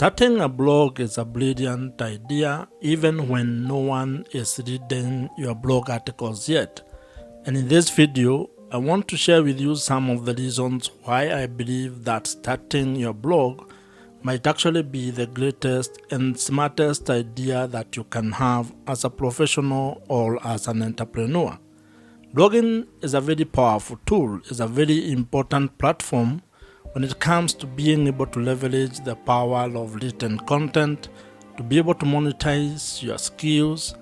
Starting a blog is a brilliant idea even when no one is reading your blog articles yet. And in this video, I want to share with you some of the reasons why I believe that starting your blog might actually be the greatest and smartest idea that you can have as a professional or as an entrepreneur. Blogging is a very powerful tool, it's a very important platform when it comes to being able to leverage the power of written content, to be able to monetize your skills,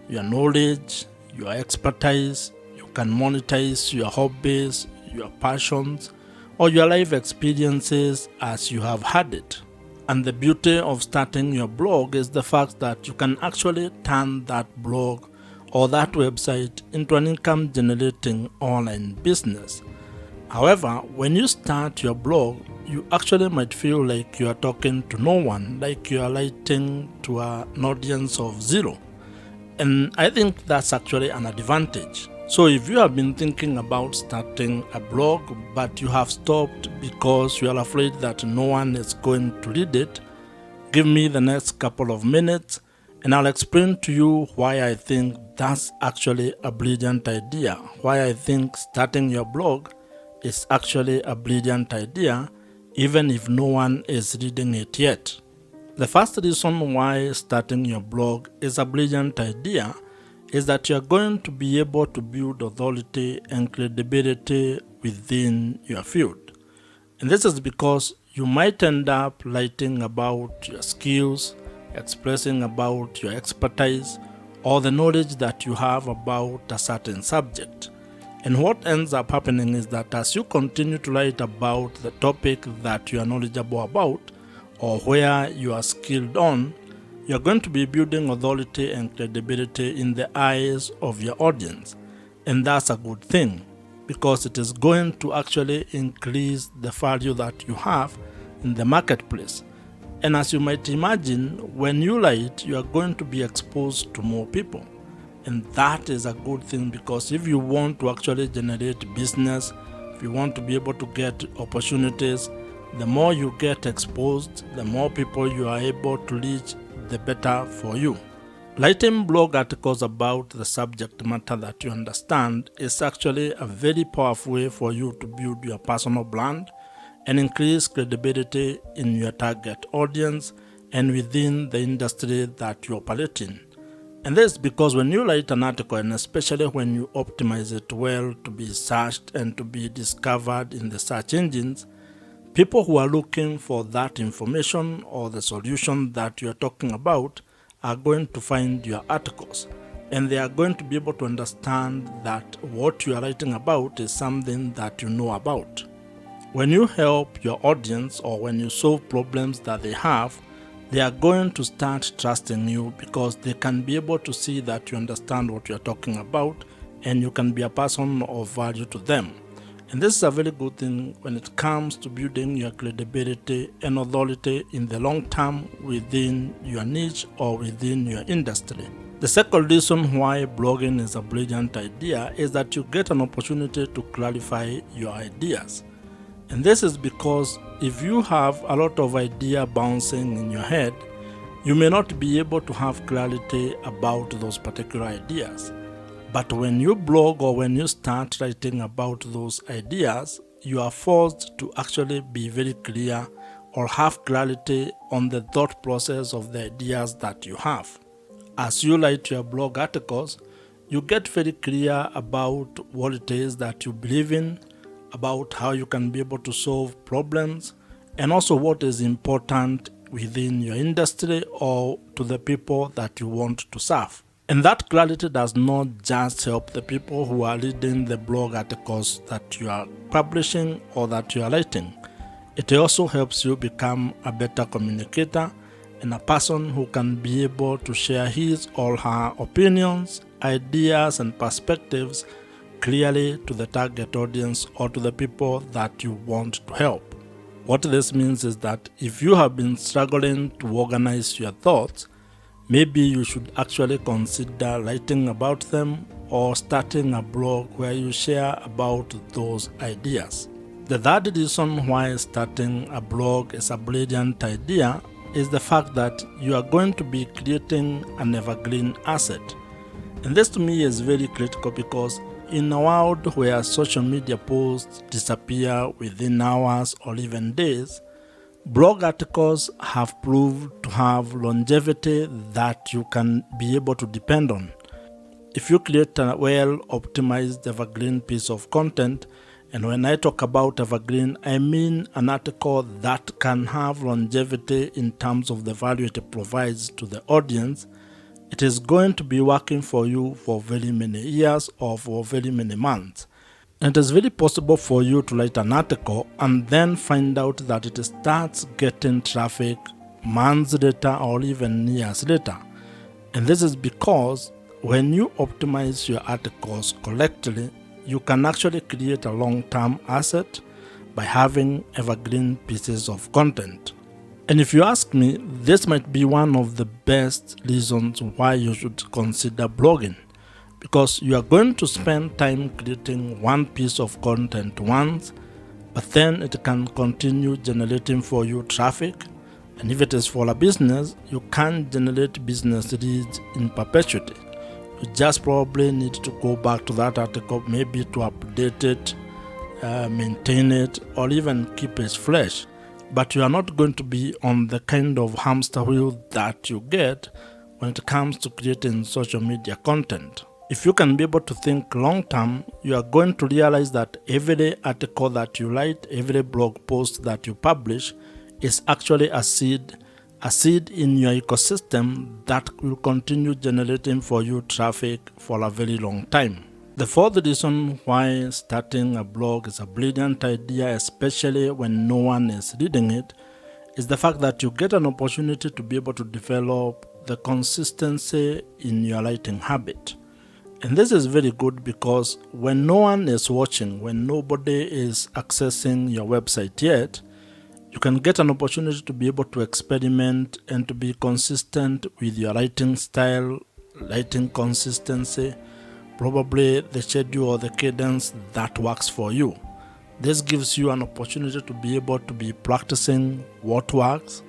your knowledge, your expertise. You can monetize your hobbies, your passions, or your life experiences as you have had it. And the beauty of starting your blog is the fact that you can actually turn that blog or that website into an income generating online business. However, when you start your blog, you actually might feel like you are talking to no one, like you are writing to an audience of zero. And I think that's actually an advantage. So if you have been thinking about starting a blog, but you have stopped because you are afraid that no one is going to read it, give me the next couple of minutes and I'll explain to you why I think that's actually a brilliant idea, why I think starting your blog is actually a brilliant idea, even if no one is reading it yet. The first reason why starting your blog is a brilliant idea is that you're going to be able to build authority and credibility within your field. And this is because you might end up writing about your skills, expressing about your expertise, or the knowledge that you have about a certain subject. And what ends up happening is that as you continue to write about the topic that you are knowledgeable about or where you are skilled on, you're going to be building authority and credibility in the eyes of your audience. And that's a good thing because it is going to actually increase the value that you have in the marketplace. And as you might imagine, when you write, you are going to be exposed to more people. And that is a good thing because if you want to actually generate business, if you want to be able to get opportunities, the more you get exposed, the more people you are able to reach, the better for you. Writing blog articles about the subject matter that you understand is actually a very powerful way for you to build your personal brand and increase credibility in your target audience and within the industry that you operate in. And this is because when you write an article, and especially when you optimize it well to be searched and to be discovered in the search engines, people who are looking for that information or the solution that you are talking about are going to find your articles. And they are going to be able to understand that what you are writing about is something that you know about. When you help your audience or when you solve problems that they have, they are going to start trusting you because they can be able to see that you understand what you are talking about and you can be a person of value to them. And this is a very good thing when it comes to building your credibility and authority in the long term within your niche or within your industry. The second reason why blogging is a brilliant idea is that you get an opportunity to clarify your ideas. And this is because if you have a lot of idea bouncing in your head, you may not be able to have clarity about those particular ideas. But when you blog or when you start writing about those ideas, you are forced to actually be very clear or have clarity on the thought process of the ideas that you have. As you write your blog articles, you get very clear about what it is that you believe in, about how you can be able to solve problems, and also what is important within your industry or to the people that you want to serve. And that clarity does not just help the people who are reading the blog articles that you are publishing or that you are writing. It also helps you become a better communicator and a person who can be able to share his or her opinions, ideas, and perspectives clearly to the target audience or to the people that you want to help. What this means is that if you have been struggling to organize your thoughts, maybe you should actually consider writing about them or starting a blog where you share about those ideas. The third reason why starting a blog is a brilliant idea is the fact that you are going to be creating an evergreen asset. And this to me is very critical because in a world where social media posts disappear within hours or even days, blog articles have proved to have longevity that you can be able to depend on. If you create a well-optimized evergreen piece of content, and when I talk about evergreen, I mean an article that can have longevity in terms of the value it provides to the audience, it is going to be working for you for very many years or for very many months. And it is very possible for you to write an article and then find out that it starts getting traffic months later or even years later. And this is because when you optimize your articles correctly, you can actually create a long-term asset by having evergreen pieces of content. And if you ask me, this might be one of the best reasons why you should consider blogging, because you are going to spend time creating one piece of content once, but then it can continue generating for you traffic. And if it is for a business, you can generate business leads in perpetuity. You just probably need to go back to that article, maybe to update it, maintain it, or even keep it fresh. But you are not going to be on the kind of hamster wheel that you get when it comes to creating social media content. If you can be able to think long term, you are going to realize that every article that you write, every blog post that you publish is actually a seed in your ecosystem that will continue generating for you traffic for a very long time. The fourth reason why starting a blog is a brilliant idea, especially when no one is reading it, is the fact that you get an opportunity to be able to develop the consistency in your writing habit. And this is very good because when no one is watching, when nobody is accessing your website yet, you can get an opportunity to be able to experiment and to be consistent with your writing style, writing consistency, probably the schedule or the cadence that works for you. This gives you an opportunity to be able to be practicing what works,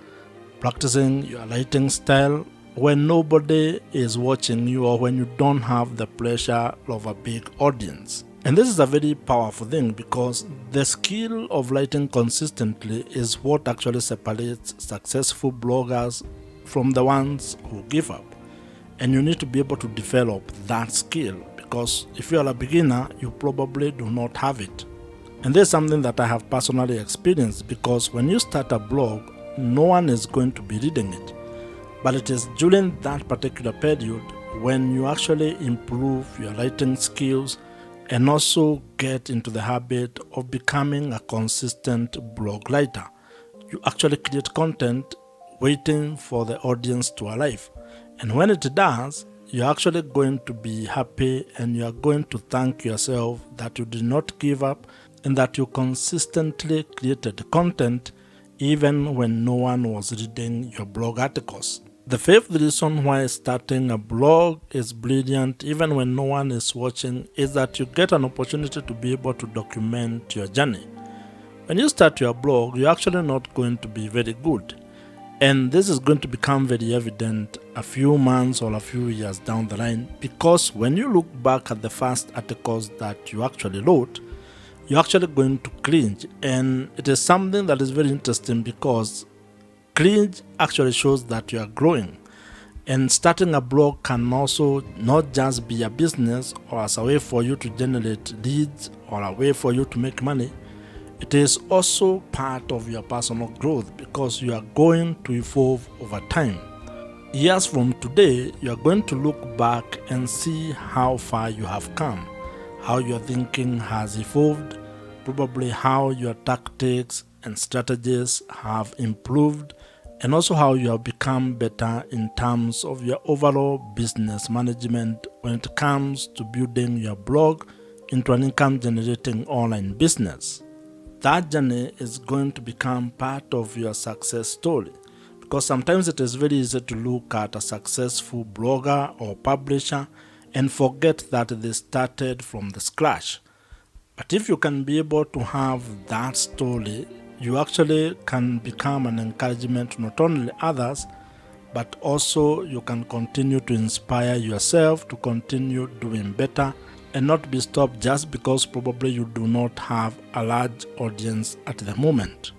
practicing your writing style when nobody is watching you or when you don't have the pressure of a big audience. And this is a very powerful thing because the skill of writing consistently is what actually separates successful bloggers from the ones who give up. And you need to be able to develop that skill because if you are a beginner, you probably do not have it. And this is something that I have personally experienced because when you start a blog, no one is going to be reading it. But it is during that particular period when you actually improve your writing skills and also get into the habit of becoming a consistent blog writer. You actually create content waiting for the audience to arrive. And when it does, you're actually going to be happy and you are going to thank yourself that you did not give up and that you consistently created content even when no one was reading your blog articles. The fifth reason why starting a blog is brilliant even when no one is watching is that you get an opportunity to be able to document your journey. When you start your blog, you're actually not going to be very good. And this is going to become very evident a few months or a few years down the line because when you look back at the first articles that you actually wrote, you're actually going to cringe. And it is something that is very interesting because cringe actually shows that you are growing. And starting a blog can also not just be a business or as a way for you to generate leads or a way for you to make money. It is also part of your personal growth because you are going to evolve over time. Years from today, you are going to look back and see how far you have come, how your thinking has evolved, probably how your tactics and strategies have improved, and also how you have become better in terms of your overall business management when it comes to building your blog into an income-generating online business. That journey is going to become part of your success story because sometimes it is very easy to look at a successful blogger or publisher and forget that they started from the scratch. But if you can be able to have that story, you actually can become an encouragement to not only others, but also you can continue to inspire yourself to continue doing better and not be stopped just because probably you do not have a large audience at the moment.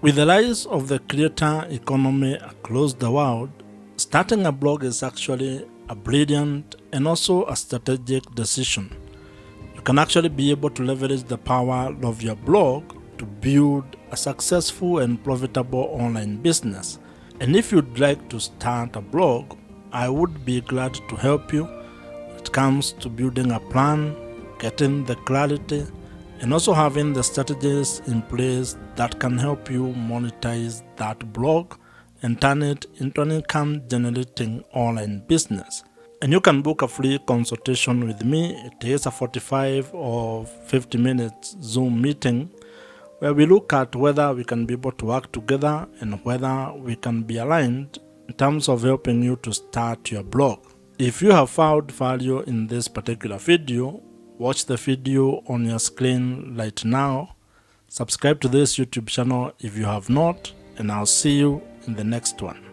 With the rise of the creator economy across the world, starting a blog is actually a brilliant and also a strategic decision. You can actually be able to leverage the power of your blog to build a successful and profitable online business. And if you'd like to start a blog, I would be glad to help you when it comes to building a plan, getting the clarity, and also having the strategies in place that can help you monetize that blog and turn it into an income generating online business. And you can book a free consultation with me. It is a 45 or 50 minutes Zoom meeting where we look at whether we can be able to work together and whether we can be aligned in terms of helping you to start your blog. If you have found value in this particular video, watch the video on your screen right now. Subscribe to this YouTube channel if you have not, and I'll see you in the next one.